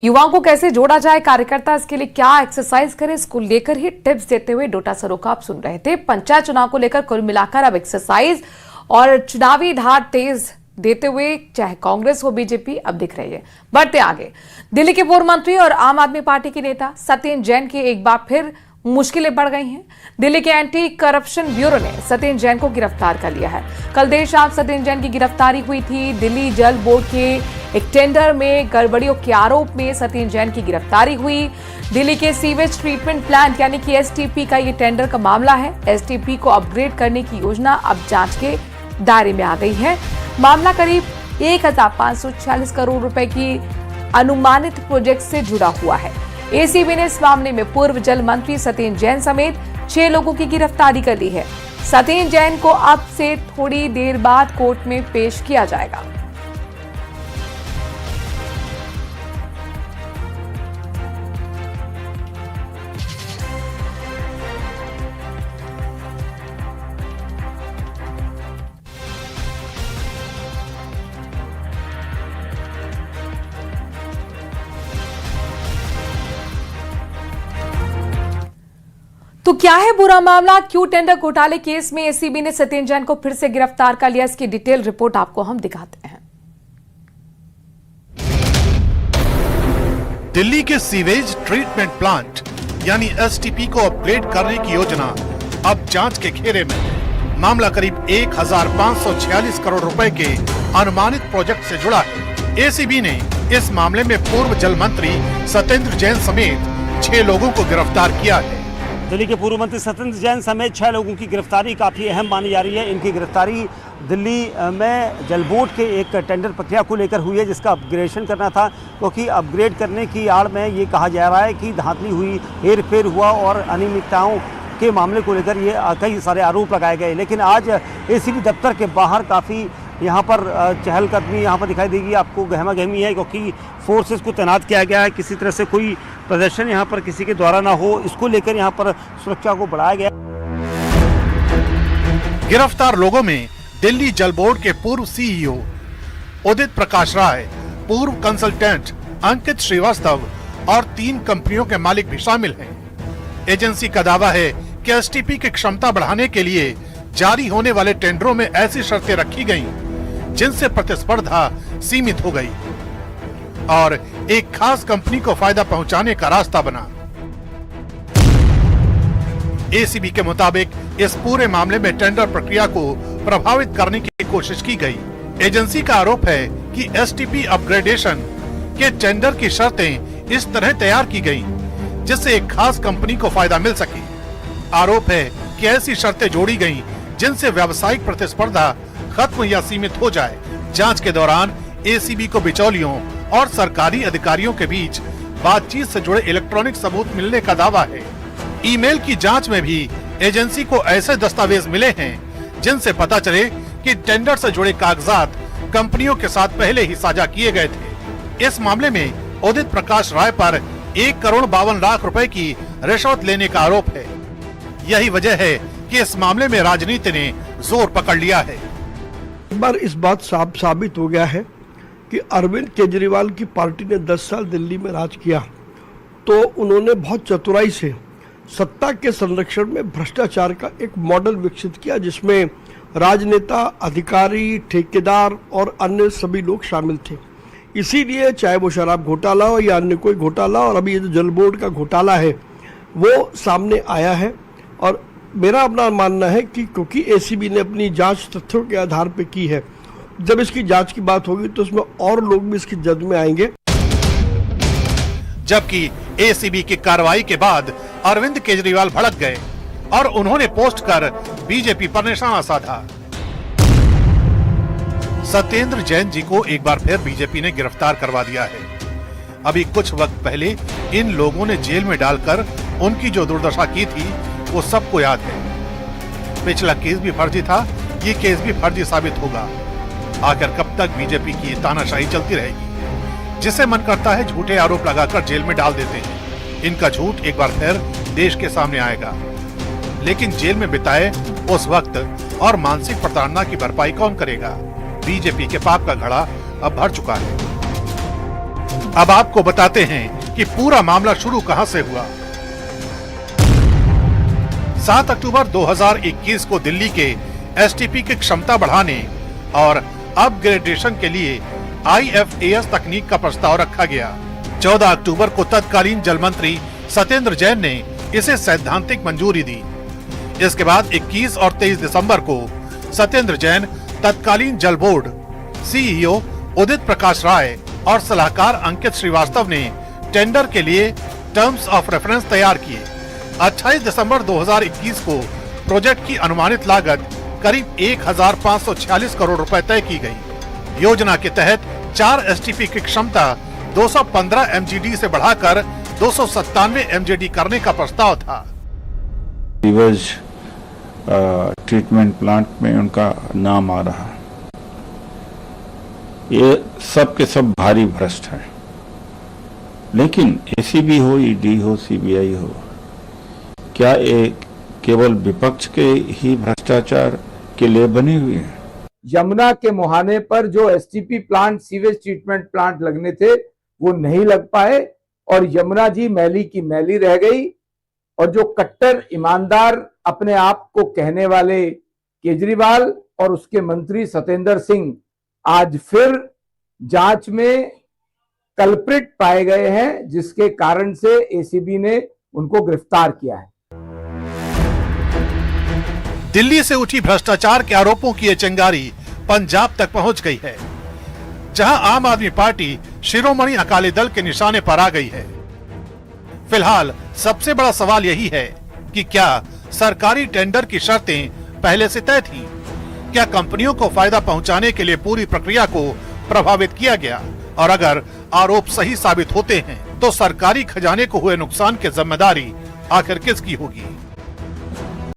युवाओं को कैसे जोड़ा जाए कार्यकर्ता, इसके लिए क्या एक्सरसाइज करें, इसको लेकर ही टिप्स देते हुए डोटा सरोका आप सुन रहे थे। पंचायत चुनाव को लेकर कुल मिलाकर अब एक्सरसाइज और चुनावी धार तेज देते हुए चाहे कांग्रेस हो बीजेपी अब दिख रही है। बढ़ते आगे, दिल्ली के पूर्व मंत्री और आम आदमी पार्टी के नेता सत्येंद्र जैन की एक बार फिर मुश्किलें बढ़ गई हैं। दिल्ली के एंटी करप्शन ब्यूरो ने सत्येंद्र जैन को गिरफ्तार कर लिया है। कल देर शाम सत्येंद्र जैन की गिरफ्तारी हुई थी। दिल्ली जल बोर्ड के एक टेंडर में गड़बड़ियों के आरोप में सत्येंद्र जैन की गिरफ्तारी हुई। दिल्ली के सीवेज ट्रीटमेंट प्लांट यानी कि एसटीपी का ये टेंडर का मामला है। एसटीपी को अपग्रेड करने की योजना अब जांच के दायरे में आ गई है। मामला करीब 1546 करोड़ रुपए की अनुमानित प्रोजेक्ट से जुड़ा हुआ है। एसीबी ने इस मामले में पूर्व जल मंत्री सत्येंद्र जैन समेत 6 लोगों की गिरफ्तारी कर ली है। सत्येंद्र जैन को अब से थोड़ी देर बाद कोर्ट में पेश किया जाएगा। तो क्या है पूरा मामला, क्यों टेंडर घोटाले केस में एसीबी ने सत्येंद्र जैन को फिर से गिरफ्तार कर लिया, इसकी डिटेल रिपोर्ट आपको हम दिखाते हैं। दिल्ली के सीवेज ट्रीटमेंट प्लांट यानी एसटीपी को अपग्रेड करने की योजना अब जांच के घेरे में है। मामला करीब 1546 करोड़ रुपए के अनुमानित प्रोजेक्ट से जुड़ा है। एसीबी ने इस मामले में पूर्व जल मंत्री सत्येंद्र जैन समेत 6 लोगों को गिरफ्तार किया है। दिल्ली के पूर्व मंत्री सत्येंद्र जैन समेत 6 लोगों की गिरफ्तारी काफ़ी अहम मानी जा रही है। इनकी गिरफ्तारी दिल्ली में जल बोर्ड के एक टेंडर प्रक्रिया को लेकर हुई है, जिसका अपग्रेडेशन करना था, क्योंकि अपग्रेड करने की आड़ में ये कहा जा रहा है कि धांधली हुई, हेरफेर हुआ और अनियमितताओं के मामले को लेकर ये कई सारे आरोप लगाए गए। लेकिन आज एसीबी दफ्तर के बाहर काफ़ी यहाँ पर चहलकदमी यहाँ पर दिखाई देगी आपको, गहमा गहमी है, क्योंकि फोर्सेस को तैनात किया गया है। किसी तरह से कोई प्रदर्शन यहाँ पर किसी के द्वारा ना हो, इसको लेकर यहाँ पर सुरक्षा को बढ़ाया गया। गिरफ्तार लोगों में दिल्ली जल बोर्ड के पूर्व सीईओ उदित प्रकाश राय, पूर्व कंसल्टेंट अंकित श्रीवास्तव और 3 कंपनियों के मालिक भी शामिल हैं। एजेंसी का दावा है कि एसटीपी की क्षमता बढ़ाने के लिए जारी होने वाले टेंडरों में ऐसी शर्तें रखी गईं जिनसे प्रतिस्पर्धा सीमित हो गई और एक खास कंपनी को फायदा पहुंचाने का रास्ता बना। एसीबी के मुताबिक इस पूरे मामले में टेंडर प्रक्रिया को प्रभावित करने की कोशिश की गई। एजेंसी का आरोप है कि एसटीपी अपग्रेडेशन के टेंडर की शर्तें इस तरह तैयार की गई जिससे एक खास कंपनी को फायदा मिल सके। आरोप है कि ऐसी शर्तें जोड़ी गईं जिनसे व्यावसायिक प्रतिस्पर्धा खत्म या सीमित हो जाए। जांच के दौरान एसीबी को बिचौलियों और सरकारी अधिकारियों के बीच बातचीत से जुड़े इलेक्ट्रॉनिक सबूत मिलने का दावा है। ईमेल की जांच में भी एजेंसी को ऐसे दस्तावेज मिले हैं जिनसे पता चले कि टेंडर से जुड़े कागजात कंपनियों के साथ पहले ही साझा किए गए थे। इस मामले में उदित प्रकाश राय पर 1,52,00,000 रुपए की रिश्वत लेने का आरोप है। यही वजह है कि इस मामले में राजनीति ने जोर पकड़ लिया है। एक बार इस बात साबित हो गया है कि अरविंद केजरीवाल की पार्टी ने 10 साल दिल्ली में राज किया, तो उन्होंने बहुत चतुराई से सत्ता के संरक्षण में भ्रष्टाचार का एक मॉडल विकसित किया, जिसमें राजनेता, अधिकारी, ठेकेदार और अन्य सभी लोग शामिल थे। इसीलिए चाहे वो शराब घोटाला हो या अन्य कोई घोटाला, और अभी ये जो जल बोर्ड का घोटाला है वो सामने आया है। और मेरा अपना मानना है कि क्योंकि एसीबी ने अपनी जांच तथ्यों के आधार पर की है, जब इसकी जांच की बात होगी तो उसमें और लोग भी इसकी जद में आएंगे। जबकि एसीबी की कार्रवाई के बाद अरविंद केजरीवाल भड़क गए और उन्होंने पोस्ट कर बीजेपी पर निशाना साधा। सत्येंद्र जैन जी को एक बार फिर बीजेपी ने गिरफ्तार करवा दिया है। अभी कुछ वक्त पहले इन लोगों ने जेल में डालकर उनकी जो दुर्दशा की थी वो सबको याद है। पिछला केस भी फर्जी था, ये केस भी फर्जी साबित होगा। आखिर कब तक बीजेपी की तानाशाही चलती रहेगी? जिसे मन करता है झूठे आरोप लगाकर जेल में डाल देते हैं। इनका झूठ एक बार फिर देश के सामने आएगा। लेकिन जेल में बिताए उस वक्त और मानसिक प्रताड़ना की भरपाई कौन करेगा? बीजेपी के पाप का घड़ा अब भर चुका है। अब आपको बताते हैं कि पूरा मामला शुरू कहां से हुआ। 7 अक्टूबर 2021 को दिल्ली के एसटीपी की क्षमता बढ़ाने और अपग्रेडेशन के लिए IFAS तकनीक का प्रस्ताव रखा गया। 14 अक्टूबर को तत्कालीन जल मंत्री सत्येंद्र जैन ने इसे सैद्धांतिक मंजूरी दी। इसके बाद 21 और 23 दिसंबर को सत्येंद्र जैन, तत्कालीन जल बोर्ड CEO उदित प्रकाश राय और सलाहकार अंकित श्रीवास्तव ने टेंडर के लिए टर्म्स ऑफ रेफरेंस तैयार किए। 28 दिसंबर 2021 को प्रोजेक्ट की अनुमानित लागत करीब 1546 करोड़ रुपए तय की गई। योजना के तहत 4 STP की क्षमता 215 MGD से बढ़ाकर 297 MGD करने का प्रस्ताव था। सीवेज ट्रीटमेंट प्लांट में उनका नाम आ रहा, ये सब के सब भारी भ्रष्ट है। लेकिन ACB हो, ED हो, CBI हो, क्या ये केवल विपक्ष के ही भ्रष्टाचार के लिए बनी हुई है? यमुना के मुहाने पर जो STP plant, sewage treatment plant लगने थे वो नहीं लग पाए और यमुना जी मैली की मैली रह गई। और जो कट्टर ईमानदार अपने आप को कहने वाले केजरीवाल और उसके मंत्री सत्येंद्र सिंह आज फिर जांच में कल्प्रिट पाए गए हैं, जिसके कारण से ACB ने उनको गिरफ्तार किया है। दिल्ली से उठी भ्रष्टाचार के आरोपों की ये चिंगारी पंजाब तक पहुंच गई है, जहां आम आदमी पार्टी शिरोमणि अकाली दल के निशाने पर आ गई है। फिलहाल सबसे बड़ा सवाल यही है कि क्या सरकारी टेंडर की शर्तें पहले से तय थी? क्या कंपनियों को फायदा पहुंचाने के लिए पूरी प्रक्रिया को प्रभावित किया गया? और अगर आरोप सही साबित होते हैं तो सरकारी खजाने को हुए नुकसान की जिम्मेदारी आखिर किसकी होगी?